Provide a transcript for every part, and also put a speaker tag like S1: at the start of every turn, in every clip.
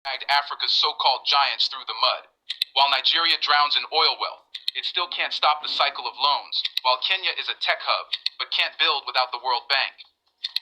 S1: dragged Africa's so-called giants through the mud. While Nigeria drowns in oil wealth, it still can't stop the cycle of loans, while Kenya is a tech hub, but can't build without the World Bank.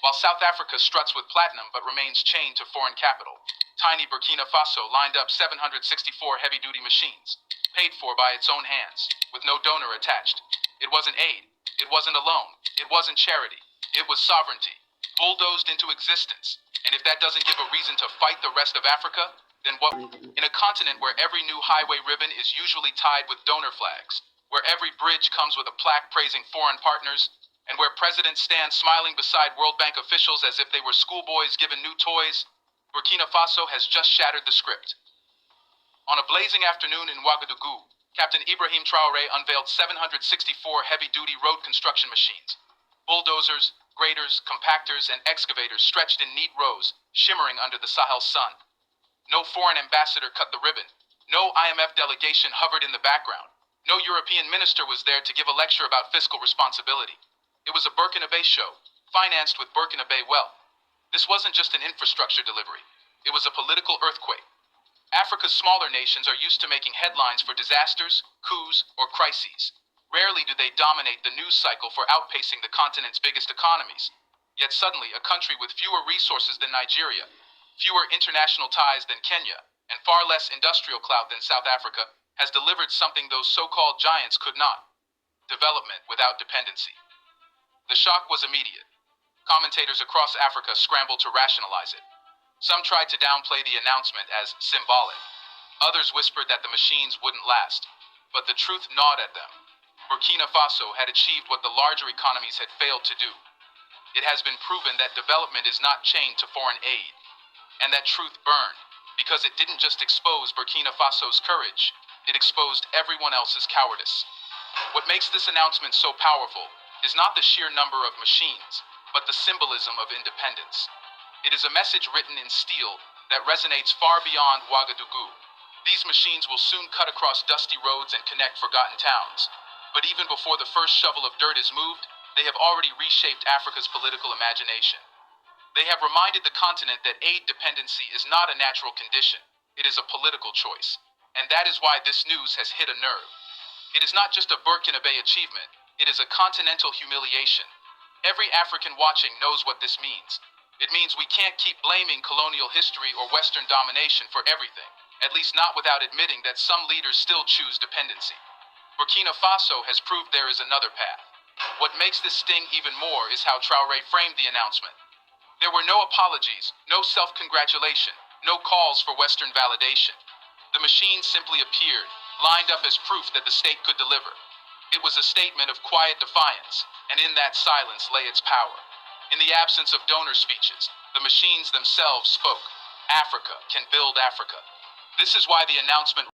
S1: While South Africa struts with platinum but remains chained to foreign capital, tiny Burkina Faso lined up 764 heavy-duty machines, paid for by its own hands, with no donor attached. It wasn't aid, it wasn't a loan, it wasn't charity, it was sovereignty, bulldozed into existence. And if that doesn't give a reason to fight the rest of Africa, then what? In a continent where every new highway ribbon is usually tied with donor flags, where every bridge comes with a plaque praising foreign partners, and where presidents stand smiling beside World Bank officials as if they were schoolboys given new toys, Burkina Faso has just shattered the script. On a blazing afternoon in Ouagadougou, Captain Ibrahim Traoré unveiled 764 heavy-duty road construction machines. Bulldozers, graders, compactors, and excavators stretched in neat rows, shimmering under the Sahel sun. No foreign ambassador cut the ribbon. No IMF delegation hovered in the background. No European minister was there to give a lecture about fiscal responsibility. It was a Burkinabe show, financed with Burkinabe wealth. This wasn't just an infrastructure delivery. It was a political earthquake. Africa's smaller nations are used to making headlines for disasters, coups, or crises. Rarely do they dominate the news cycle for outpacing the continent's biggest economies. Yet suddenly, a country with fewer resources than Nigeria, fewer international ties than Kenya, and far less industrial clout than South Africa, has delivered something those so-called giants could not: development without dependency. The shock was immediate. Commentators across Africa scrambled to rationalize it. Some tried to downplay the announcement as symbolic. Others whispered that the machines wouldn't last. But the truth gnawed at them. Burkina Faso had achieved what the larger economies had failed to do. It has been proven that development is not chained to foreign aid. And that truth burned, because it didn't just expose Burkina Faso's courage, it exposed everyone else's cowardice. What makes this announcement so powerful is not the sheer number of machines, but the symbolism of independence. It is a message written in steel that resonates far beyond Ouagadougou. These machines will soon cut across dusty roads and connect forgotten towns. But even before the first shovel of dirt is moved, they have already reshaped Africa's political imagination. They have reminded the continent that aid dependency is not a natural condition. It is a political choice. And that is why this news has hit a nerve. It is not just a Burkinabe achievement. It is a continental humiliation. Every African watching knows what this means. It means we can't keep blaming colonial history or Western domination for everything, at least not without admitting that some leaders still choose dependency. Burkina Faso has proved there is another path. What makes this sting even more is how Traoré framed the announcement. There were no apologies, no self-congratulation, no calls for Western validation. The machines simply appeared, lined up as proof that the state could deliver. It was a statement of quiet defiance, and in that silence lay its power. In the absence of donor speeches, the machines themselves spoke. Africa can build Africa. This is why the announcement